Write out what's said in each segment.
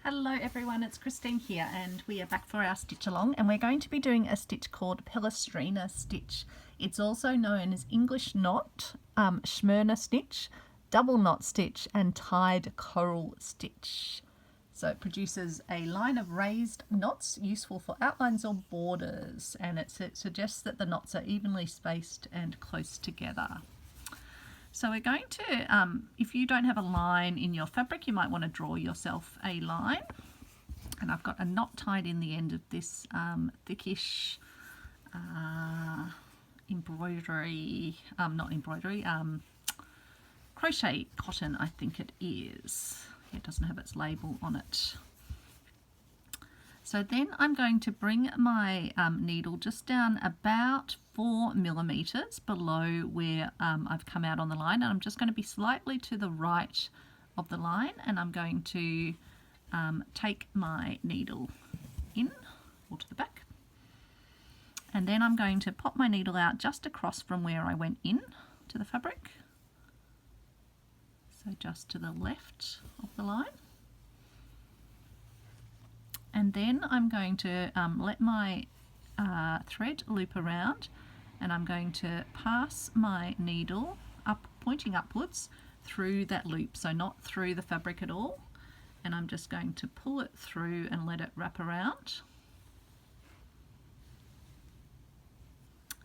Hello everyone, it's Christine here and we are back for our stitch along, and we're going to be doing a stitch called Palestrina stitch. It's also known as English knot, Smyrna stitch, double knot stitch and tied coral stitch. So it produces a line of raised knots useful for outlines or borders, and it suggests that the knots are evenly spaced and close together. So we're going to, if you don't have a line in your fabric, you might want to draw yourself a line. And I've got a knot tied in the end of this thickish embroidery, crochet cotton, I think it is. It doesn't have its label on it. So then I'm going to bring my needle just down about 4 millimeters below where I've come out on the line, and I'm just going to be slightly to the right of the line, and I'm going to take my needle in or to the back, and then I'm going to pop my needle out just across from where I went in to the fabric, so just to the left of the line. And then I'm going to let my thread loop around, and I'm going to pass my needle up, pointing upwards through that loop, so not through the fabric at all. And I'm just going to pull it through and let it wrap around.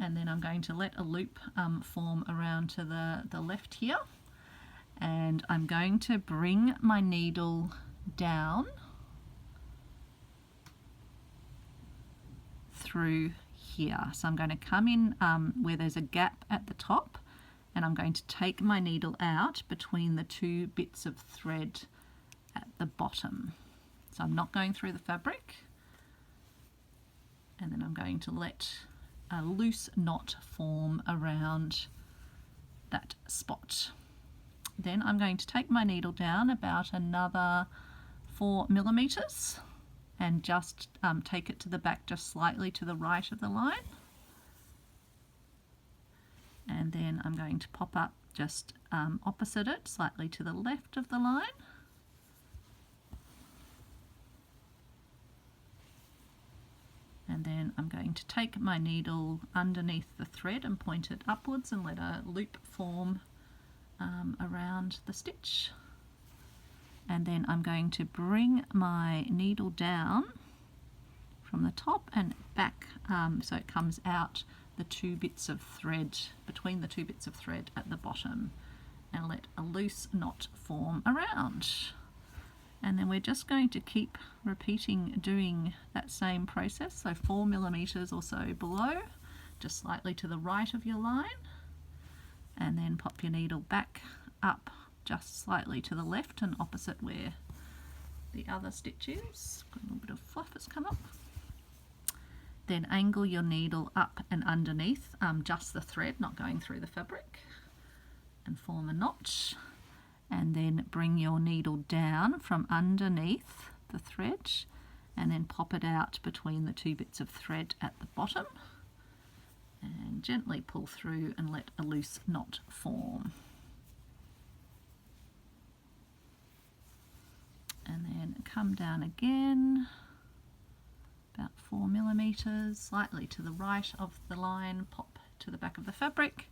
And then I'm going to let a loop form around to the left here. And I'm going to bring my needle down through here. So I'm going to come in where there's a gap at the top, and I'm going to take my needle out between the two bits of thread at the bottom. So I'm not going through the fabric, and then I'm going to let a loose knot form around that spot. Then I'm going to take my needle down about another 4 millimeters and just take it to the back just slightly to the right of the line. And then I'm going to pop up just opposite it, slightly to the left of the line. And then I'm going to take my needle underneath the thread and point it upwards and let a loop form around the stitch. And then I'm going to bring my needle down from the top and back, so it comes out the two bits of thread, between the two bits of thread at the bottom, and let a loose knot form around. And then we're just going to keep repeating doing that same process, so 4 millimeters or so below, just slightly to the right of your line, and then pop your needle back up just slightly to the left and opposite where the other stitch is. Got a little bit of fluff has come up. Then angle your needle up and underneath just the thread, not going through the fabric, and form a knot. And then bring your needle down from underneath the thread and then pop it out between the two bits of thread at the bottom, and gently pull through and let a loose knot form. And then come down again about 4 millimeters, slightly to the right of the line, pop to the back of the fabric,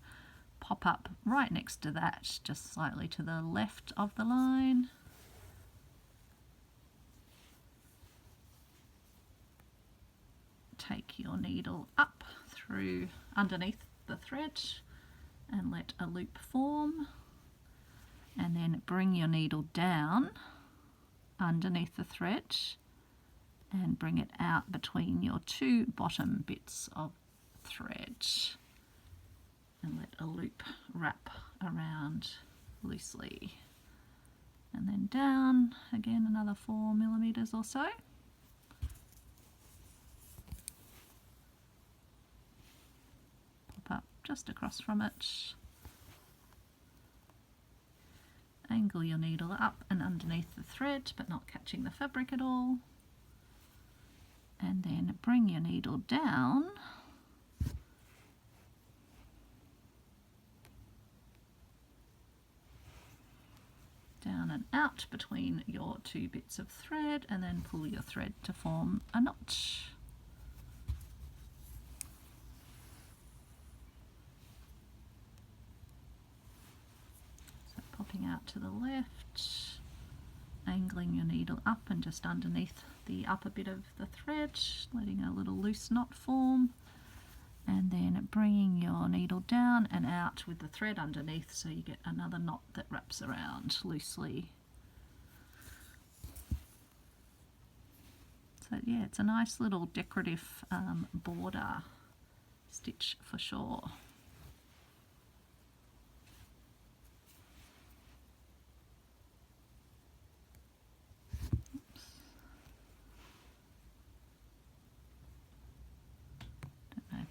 pop up right next to that, just slightly to the left of the line. Take your needle up through underneath the thread and let a loop form, and then bring your needle down underneath the thread and bring it out between your two bottom bits of thread, and let a loop wrap around loosely. And then down again another 4 millimeters or so. Pop up just across from it. Angle your needle up and underneath the thread, but not catching the fabric at all. And then bring your needle down down and out between your two bits of thread, and then pull your thread to form a notch. So popping out to the left, angling your needle up and just underneath the upper bit of the thread, letting a little loose knot form, and then bringing your needle down and out with the thread underneath so you get another knot that wraps around loosely. So yeah, it's a nice little decorative border stitch for sure.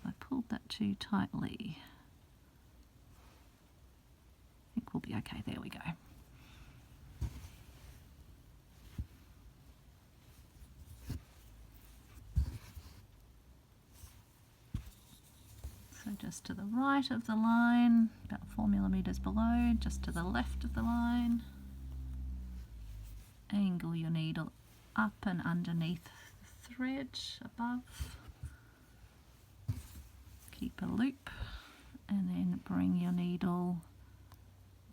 I pulled that too tightly. I think we'll be okay. There we go. So just to the right of the line, about 4 millimeters below, just to the left of the line, angle your needle up and underneath the thread above. Keep a loop and then bring your needle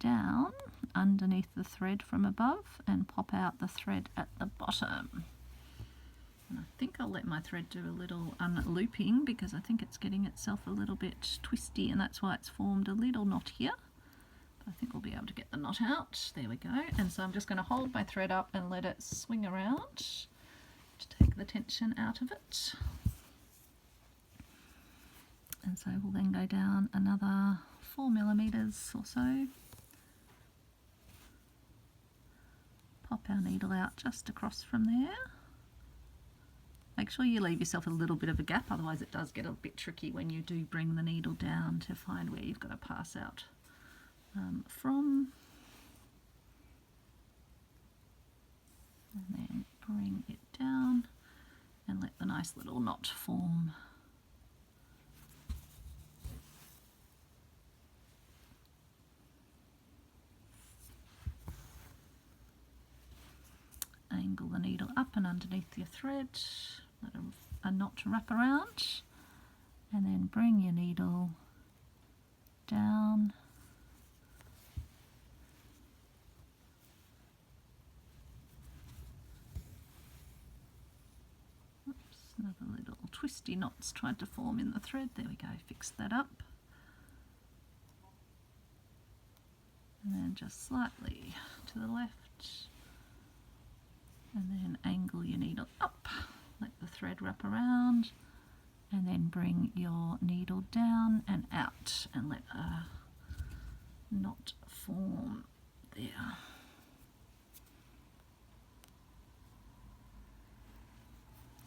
down underneath the thread from above and pop out the thread at the bottom. And I think I'll let my thread do a little unlooping because I think it's getting itself a little bit twisty, and that's why it's formed a little knot here. But I think we'll be able to get the knot out. There we go. And so I'm just going to hold my thread up and let it swing around to take the tension out of it. And so we'll then go down another 4 millimeters or so. Pop our needle out just across from there. Make sure you leave yourself a little bit of a gap, otherwise it does get a bit tricky when you do bring the needle down to find where you've got to pass out from. And then bring it down and let the nice little knot form. Angle the needle up and underneath your thread, let a knot wrap around, and then bring your needle down another little twisty knots tried to form in the thread. There we go, fix that up. And then just slightly to the left, and then angle your needle up, let the thread wrap around, and then bring your needle down and out and let a knot form there.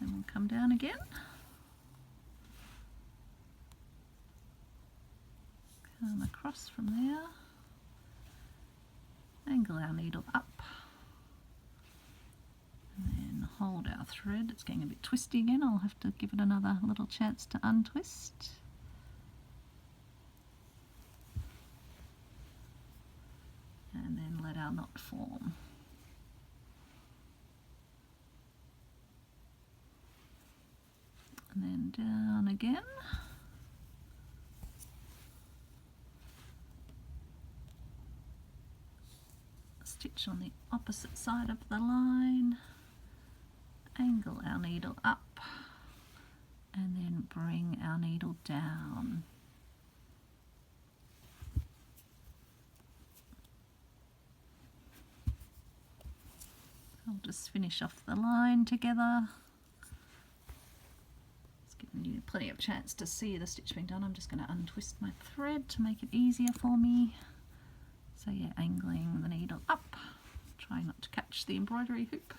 Then we'll come down again. Come across from there. Angle our needle up. And then hold our thread. It's getting a bit twisty again. I'll have to give it another little chance to untwist. And then let our knot form. And then down again. Stitch on the opposite side of the line. Angle our needle up and then bring our needle down. I'll just finish off the line together. It's giving you plenty of chance to see the stitch being done. I'm just going to untwist my thread to make it easier for me. So yeah, angling the needle up, trying not to catch the embroidery hoop.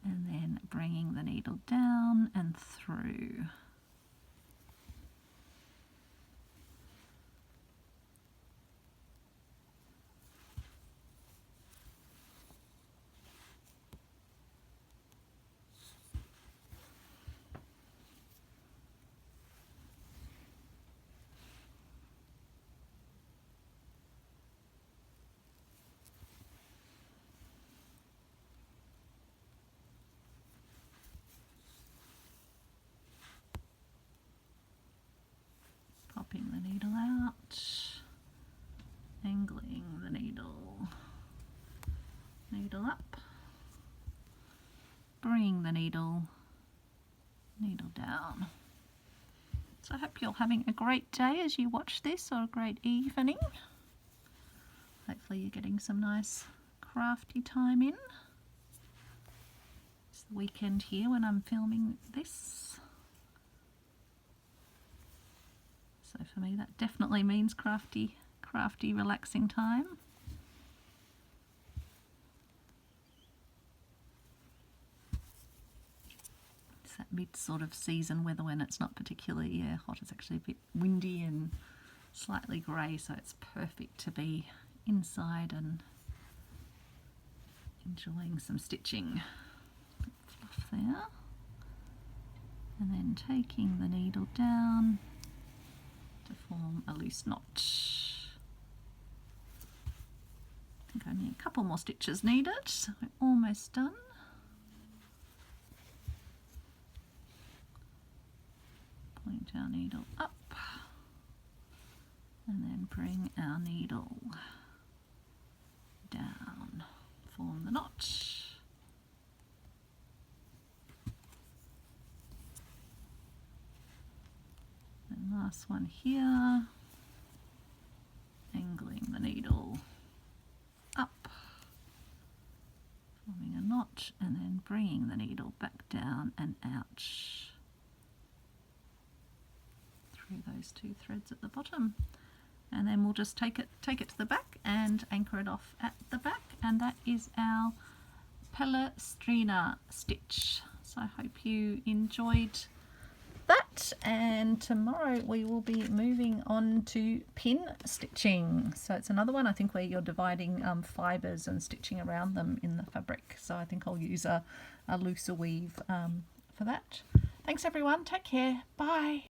And then bringing the needle down and through. needle up, bring the needle down. So I hope you're having a great day as you watch this, or a great evening. Hopefully you're getting some nice crafty time in. It's the weekend here when I'm filming this. So for me that definitely means crafty, relaxing time. It's that mid sort of season weather when it's not particularly hot. It's actually a bit windy and slightly grey, so it's perfect to be inside and enjoying some stitching. Fluff there. And then taking the needle down to form a loose knot. I think only a couple more stitches needed, so we're almost done. Point our needle up and then bring our needle down, form the knot. And last one here, angling the needle up, forming a knot, and then bringing the needle back down and out through those two threads at the bottom. And then we'll just take it to the back and anchor it off at the back, and that is our Palestrina stitch. So I hope you enjoyed that, and tomorrow we will be moving on to pin stitching. So it's another one I think where you're dividing fibres and stitching around them in the fabric. So I think I'll use a looser weave for that. Thanks everyone, take care, bye.